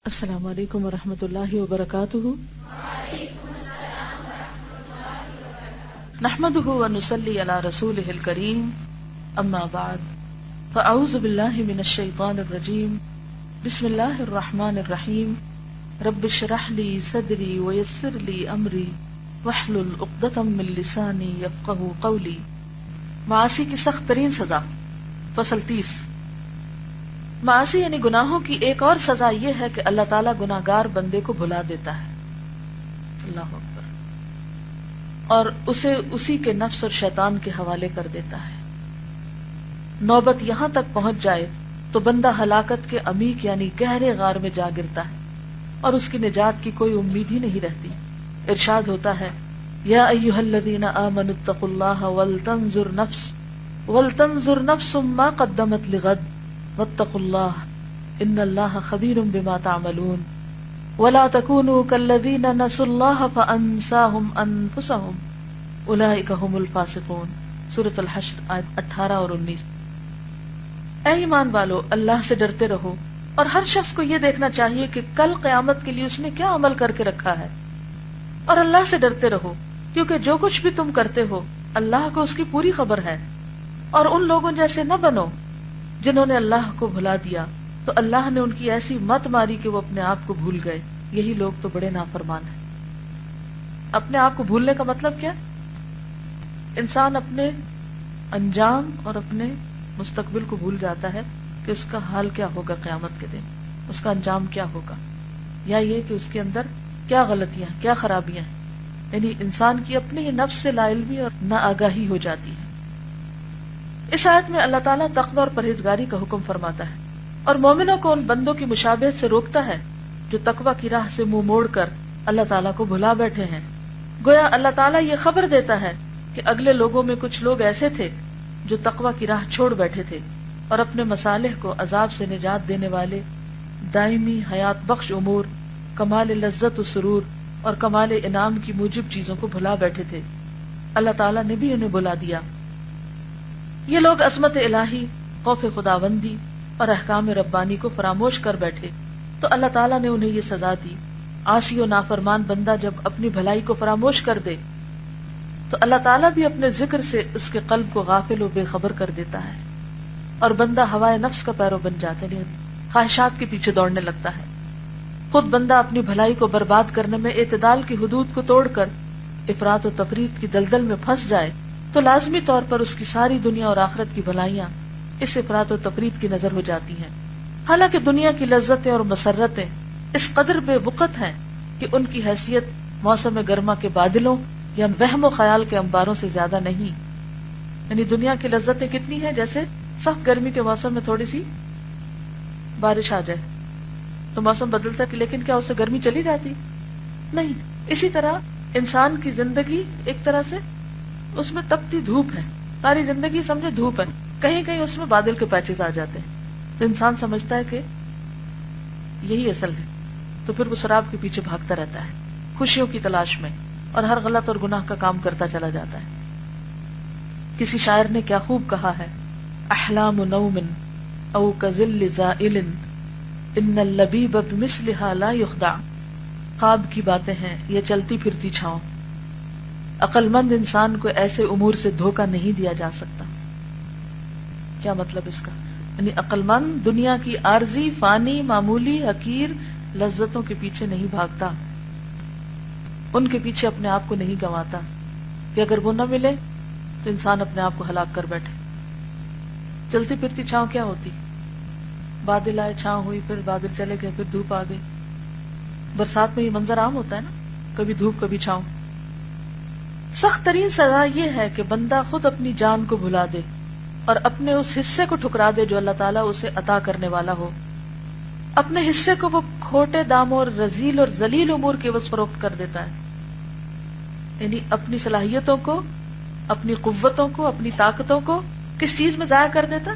السلام علیکم ورحمۃ اللہ وبرکاتہ۔ نحمده ونصلی علی رسولہ الکریم، اما بعد فاعوذ باللہ من الشیطان الرجیم، بسم اللہ الرحمن الرحیم۔ رب اشرح لی صدری ویسر لی امری واحلل عقدۃ من لسانی یفقہوا قولی۔ معاصی کی سخت ترین سزا، فصل 30۔ معاصی یعنی گناہوں کی ایک اور سزا یہ ہے کہ اللہ تعالیٰ گناہگار بندے کو بھلا دیتا ہے، اللہ اکبر، اور اسے اسی کے نفس اور شیطان کے حوالے کر دیتا ہے۔ نوبت یہاں تک پہنچ جائے تو بندہ ہلاکت کے عمیق یعنی گہرے غار میں جا گرتا ہے اور اس کی نجات کی کوئی امید ہی نہیں رہتی۔ ارشاد ہوتا ہے، یا ایھا الذین آمنوا اتقوا اللہ ولتنظر نفس ما قدمت لغد واتقوا اللہ ان اللہ خبیر بما تعملون ولا تکونوا کالذین نسوا اللہ فانساہم انفسہم اولئک ھم الفاسقون۔ سورۃ الحشر آیت 18 اور 19۔ اے ایمان والو، اللہ سے ڈرتے رہو، اور ہر شخص کو یہ دیکھنا چاہیے کہ کل قیامت کے لیے اس نے کیا عمل کر کے رکھا ہے، اور اللہ سے ڈرتے رہو کیونکہ جو کچھ بھی تم کرتے ہو اللہ کو اس کی پوری خبر ہے۔ اور ان لوگوں جیسے نہ بنو جنہوں نے اللہ کو بھلا دیا، تو اللہ نے ان کی ایسی مت ماری کہ وہ اپنے آپ کو بھول گئے، یہی لوگ تو بڑے نافرمان ہیں۔ اپنے آپ کو بھولنے کا مطلب کیا؟ انسان اپنے انجام اور اپنے مستقبل کو بھول جاتا ہے کہ اس کا حال کیا ہوگا قیامت کے دن، اس کا انجام کیا ہوگا، یا یہ کہ اس کے اندر کیا غلطیاں کیا خرابیاں ہیں، یعنی انسان کی اپنے ہی نفس سے لا علمی اور ناآگاہی ہو جاتی ہے۔ اس آیت میں اللہ تعالیٰ تقوی اور پرہیزگاری کا حکم فرماتا ہے اور مومنوں کو ان بندوں کی مشابہت سے روکتا ہے جو تقوی کی راہ سے منہ موڑ کر اللہ تعالیٰ کو بھلا بیٹھے ہیں۔ گویا اللہ تعالیٰ یہ خبر دیتا ہے کہ اگلے لوگوں میں کچھ لوگ ایسے تھے جو تقوی کی راہ چھوڑ بیٹھے تھے اور اپنے مصالح کو عذاب سے نجات دینے والے دائمی حیات بخش امور، کمال لذت و سرور اور کمال انعام کی موجب چیزوں کو بھلا بیٹھے تھے۔ اللہ تعالیٰ نے بھی انہیں بھلا دیا۔ یہ لوگ عظمت الہی، خوف خداوندی اور احکام ربانی کو فراموش کر بیٹھے تو اللہ تعالیٰ نے انہیں یہ سزا دی۔ عاصی و نافرمان بندہ جب اپنی بھلائی کو فراموش کر دے تو اللہ تعالیٰ بھی اپنے ذکر سے اس کے قلب کو غافل و بے خبر کر دیتا ہے، اور بندہ ہوائے نفس کا پیرو بن جاتا ہے، خواہشات کے پیچھے دوڑنے لگتا ہے۔ خود بندہ اپنی بھلائی کو برباد کرنے میں اعتدال کی حدود کو توڑ کر افراط و تفریط کی دلدل میں پھنس جائے تو لازمی طور پر اس کی ساری دنیا اور آخرت کی بھلائیاں اس افراط و تفریط کی نظر ہو جاتی ہیں۔ حالانکہ دنیا کی لذتیں اور مسرتیں اس قدر بے وقت ہیں کہ ان کی حیثیت موسم گرما کے بادلوں یا وہم و خیال کے انباروں سے زیادہ نہیں۔ یعنی دنیا کی لذتیں کتنی ہیں، جیسے سخت گرمی کے موسم میں تھوڑی سی بارش آ جائے تو موسم بدلتا ہے، لیکن کیا اس سے گرمی چلی جاتی؟ نہیں۔ اسی طرح انسان کی زندگی ایک طرح سے اس میں تپتی دھوپ ہے، ساری زندگی سمجھے دھوپ ہے، کہیں کہیں اس میں بادل کے پیچز آ جاتے ہیں تو انسان سمجھتا ہے کہ یہی اصل ہے، تو پھر وہ شراب کے پیچھے بھاگتا رہتا ہے خوشیوں کی تلاش میں، اور ہر غلط اور گناہ کا کام کرتا چلا جاتا ہے۔ کسی شاعر نے کیا خوب کہا ہے، احلام نوم او کظل زائل ان اللبیب بمثلها لا یخدع۔ خواب کی باتیں ہیں، یہ چلتی پھرتی چھاؤں، عقل مند انسان کو ایسے امور سے دھوکہ نہیں دیا جا سکتا۔ کیا مطلب اس کا؟ یعنی عقل مند دنیا کی عارضی، فانی، معمولی، حقیر لذتوں کے پیچھے نہیں بھاگتا، ان کے پیچھے اپنے آپ کو نہیں گنواتا کہ اگر وہ نہ ملے تو انسان اپنے آپ کو ہلاک کر بیٹھے۔ چلتی پھرتی چھاؤں کیا ہوتی؟ بادل آئے، چھاؤں ہوئی، پھر بادل چلے گئے، پھر دھوپ آ گئی۔ برسات میں یہ منظر عام ہوتا ہے نا، کبھی دھوپ کبھی چھاؤں۔ سخت ترین سزا یہ ہے کہ بندہ خود اپنی جان کو بھلا دے اور اپنے اس حصے کو ٹھکرا دے جو اللہ تعالیٰ اسے عطا کرنے والا ہو۔ اپنے حصے کو وہ کھوٹے داموں اور رذیل اور ذلیل امور کے عوض فروخت کر دیتا ہے، یعنی اپنی صلاحیتوں کو، اپنی قوتوں کو، اپنی طاقتوں کو کس چیز میں ضائع کر دیتا؟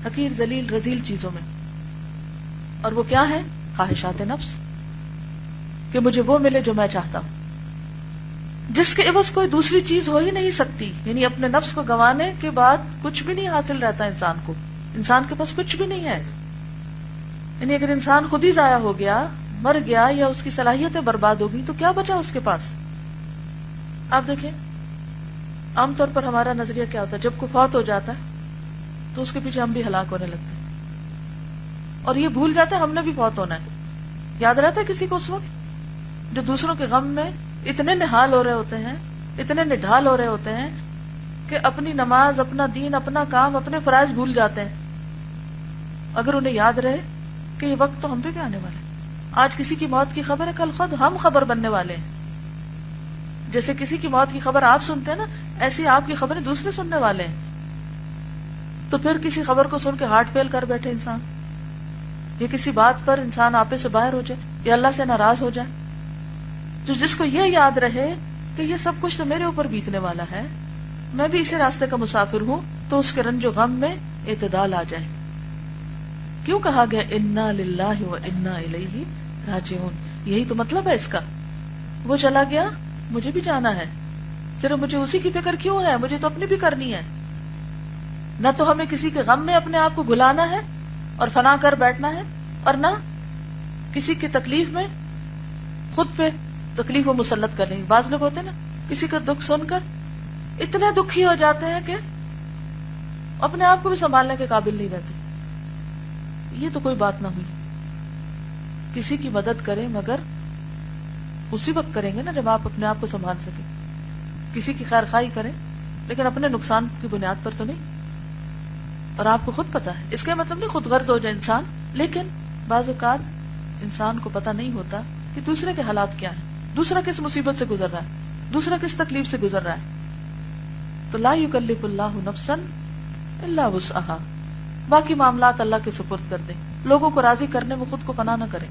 حقیر ذلیل رذیل چیزوں میں۔ اور وہ کیا ہے؟ خواہشات نفس، کہ مجھے وہ ملے جو میں چاہتا ہوں، جس کے عوض کوئی دوسری چیز ہو ہی نہیں سکتی۔ یعنی اپنے نفس کو گنوانے کے بعد کچھ بھی نہیں حاصل رہتا انسان کو، انسان کے پاس کچھ بھی نہیں ہے۔ یعنی اگر انسان خود ہی ضائع ہو گیا، مر گیا، یا اس کی صلاحیتیں برباد ہو گئی تو کیا بچا اس کے پاس؟ آپ دیکھیں عام طور پر ہمارا نظریہ کیا ہوتا ہے، جب کوئی فوت ہو جاتا ہے تو اس کے پیچھے ہم بھی ہلاک ہونے لگتے ہیں، اور یہ بھول جاتے ہیں ہم نے بھی فوت ہونا ہے۔ یاد رہتا ہے کسی کو اس وقت جو دوسروں کے غم میں اتنے نہال ہو رہے ہوتے ہیں، اتنے نڈھال ہو رہے ہوتے ہیں کہ اپنی نماز، اپنا دین، اپنا کام، اپنے فرائض بھول جاتے ہیں، اگر انہیں یاد رہے کہ یہ وقت تو ہم پہ بھی آنے والا ہے۔ آج کسی کی موت کی خبر ہے، کل خود ہم خبر بننے والے ہیں۔ جیسے کسی کی موت کی خبر آپ سنتے ہیں نا، ایسی آپ کی خبریں دوسرے سننے والے ہیں۔ تو پھر کسی خبر کو سن کے ہارٹ فیل کر بیٹھے انسان، یا کسی بات پر انسان آپے سے باہر ہو جائے، یا اللہ سے ناراض ہو جائے، تو جس کو یہ یاد رہے کہ یہ سب کچھ تو میرے اوپر بیتنے والا ہے، میں بھی اسی راستے کا مسافر ہوں، تو اس کے رنج و غم میں اعتدال آ جائے۔ کیوں کہا گیا انا للہ و انا الیہ راجعون؟ یہی تو مطلب ہے اس کا۔ وہ چلا گیا، مجھے بھی جانا ہے، صرف مجھے اسی کی فکر کیوں ہے؟ مجھے تو اپنی بھی کرنی ہے۔ نہ تو ہمیں کسی کے غم میں اپنے آپ کو گھلانا ہے اور فنا کر بیٹھنا ہے، اور نہ کسی کی تکلیف میں خود پہ تکلیف و مسلط کرنی۔ بعض لوگ ہوتے ہیں نا، کسی کا دکھ سن کر اتنے دکھی ہو جاتے ہیں کہ اپنے آپ کو بھی سنبھالنے کے قابل نہیں رہتے۔ یہ تو کوئی بات نہ ہوئی۔ کسی کی مدد کریں مگر اسی وقت کریں گے نا جب آپ اپنے آپ کو سنبھال سکیں۔ کسی کی خیر خواہی کریں لیکن اپنے نقصان کی بنیاد پر تو نہیں۔ اور آپ کو خود پتا ہے، اس کا مطلب نہیں خود غرض ہو جائے انسان، لیکن بعض اوقات انسان کو پتا نہیں ہوتا کہ دوسرے کے حالات کیا ہیں، دوسرا کس مصیبت سے گزر رہا ہے، دوسرا کس تکلیف سے گزر رہا ہے۔ تو لا یکلف اللہ نفسا الا وسعها، باقی معاملات اللہ کے سپرد کر دیں، لوگوں کو راضی کرنے میں خود کو فنا نہ کریں۔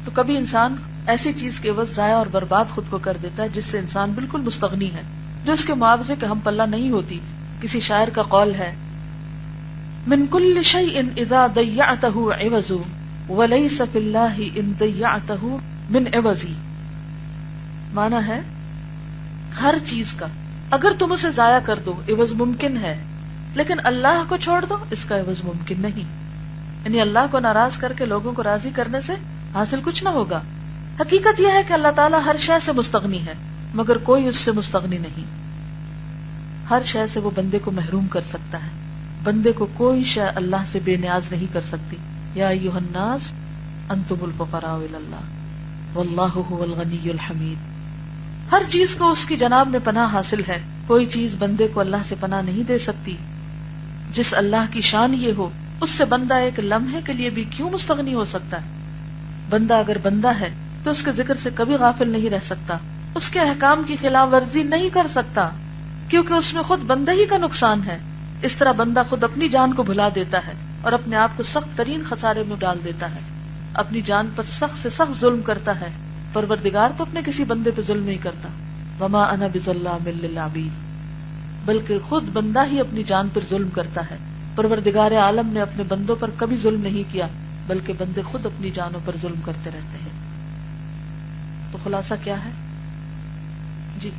تو کبھی انسان ایسی چیز کے عوض ضائع اور برباد خود کو کر دیتا ہے جس سے انسان بالکل مستغنی ہے، جو اس کے معاوضے کے ہم پلہ نہیں ہوتی۔ کسی شاعر کا قول ہے، من کل شیء اذا ضیعته عوض وليس في الله ان ضیعته من عوض۔ معنی ہے ہر چیز کا اگر تم اسے ضائع کر دو عوض ممکن ہے، لیکن اللہ کو چھوڑ دو اس کا عوض ممکن نہیں۔ یعنی اللہ کو ناراض کر کے لوگوں کو راضی کرنے سے حاصل کچھ نہ ہوگا۔ حقیقت یہ ہے کہ اللہ تعالیٰ ہر شے سے مستغنی ہے، مگر کوئی اس سے مستغنی نہیں۔ ہر شے سے وہ بندے کو محروم کر سکتا ہے، بندے کو کوئی شے اللہ سے بے نیاز نہیں کر سکتی۔ یا ایھا الناس انتم الفقراء الی اللہ واللہ ھو الغنی الحمید۔ ہر چیز کو اس کی جناب میں پناہ حاصل ہے، کوئی چیز بندے کو اللہ سے پناہ نہیں دے سکتی۔ جس اللہ کی شان یہ ہو، اس سے بندہ ایک لمحے کے لیے بھی کیوں مستغنی ہو سکتا ہے؟ بندہ اگر بندہ ہے تو اس کے ذکر سے کبھی غافل نہیں رہ سکتا، اس کے احکام کی خلاف ورزی نہیں کر سکتا، کیونکہ اس میں خود بندہ ہی کا نقصان ہے۔ اس طرح بندہ خود اپنی جان کو بھلا دیتا ہے اور اپنے آپ کو سخت ترین خسارے میں ڈال دیتا ہے، اپنی جان پر سخت سے سخت ظلم کرتا ہے۔ پروردگار تو اپنے کسی بندے پہ ظلم نہیں کرتا، وما انا بظلام للعبید، بلکہ خود بندہ ہی اپنی جان پر ظلم کرتا ہے۔ پروردگار عالم نے اپنے بندوں پر کبھی ظلم نہیں کیا، بلکہ بندے خود اپنی جانوں پر ظلم کرتے رہتے ہیں۔ تو خلاصہ کیا ہے جی؟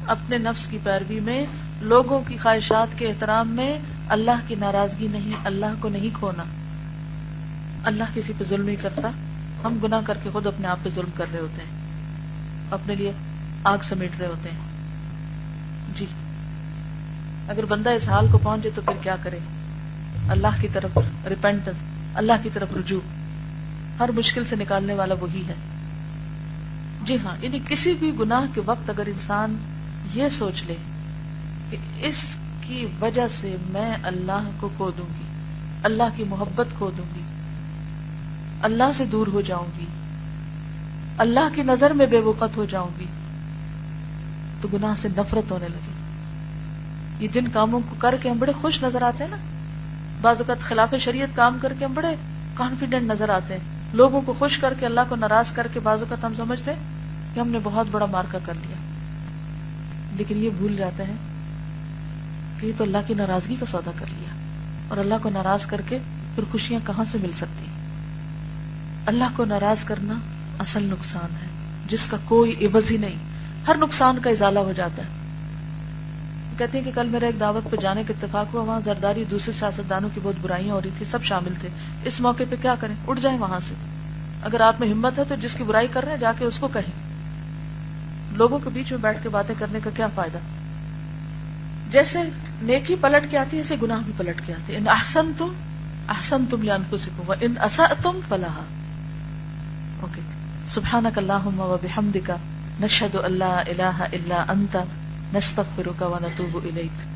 اپنے نفس کی پیروی میں، لوگوں کی خواہشات کے احترام میں اللہ کی ناراضگی نہیں، اللہ کو نہیں کھونا۔ اللہ کسی پہ ظلم نہیں کرتا، ہم گناہ کر کے خود اپنے آپ پہ ظلم کر رہے ہوتے ہیں، اپنے لیے آگ سمیٹ رہے ہوتے ہیں جی۔ اگر بندہ اس حال کو پہنچے تو پھر کیا کرے؟ اللہ کی طرف ریپینٹنس، اللہ کی طرف رجوع، ہر مشکل سے نکالنے والا وہی ہے۔ جی ہاں، یعنی کسی بھی گناہ کے وقت اگر انسان یہ سوچ لے کہ اس کی وجہ سے میں اللہ کو کھو دوں گی، اللہ کی محبت کھو دوں گی، اللہ سے دور ہو جاؤں گی، اللہ کی نظر میں بے وقت ہو جاؤں گی، تو گناہ سے نفرت ہونے لگے۔ یہ جن کاموں کو کر کے ہم بڑے خوش نظر آتے ہیں نا، بعض اوقات خلاف شریعت کام کر کے ہم بڑے کانفیڈنٹ نظر آتے ہیں، لوگوں کو خوش کر کے اللہ کو ناراض کر کے بعض اوقات ہم سمجھتے ہیں کہ ہم نے بہت بڑا مارکا کر لیا، لیکن یہ بھول جاتے ہیں کہ یہ تو اللہ کی ناراضگی کا سودا کر لیا، اور اللہ کو ناراض کر کے پھر خوشیاں کہاں سے مل سکتی ہیں؟ اللہ کو ناراض کرنا اصل نقصان ہے جس کا کوئی عوض ہی نہیں، ہر نقصان کا ازالہ ہو جاتا ہے۔ کہتے ہیں کہ کل میرا ایک دعوت پہ جانے کا اتفاق ہوا، وہاں زرداری دوسرے سیاستدانوں کی بہت برائیاں ہو رہی تھی، سب شامل تھے. اس موقع پہ کیا کریں؟ اٹھ جائیں وہاں سے. اگر آپ میں ہمت ہے تو جس کی برائی کر رہے ہیں جا کے اس کو کہیں. لوگوں کے بیچ میں بیٹھ کے باتیں کرنے کا کیا فائدہ؟ جیسے نیکی پلٹ کے آتی ہے، ایسے گناہ بھی پلٹ کے آتے ہیں. ان احسنتم احسنتم لانفسکم وان اسأتم فلہا. اوکے. سبحانک اللہم وبحمدک نشہد ان لا الہ الا انت نستغفرک ونتوب الیک.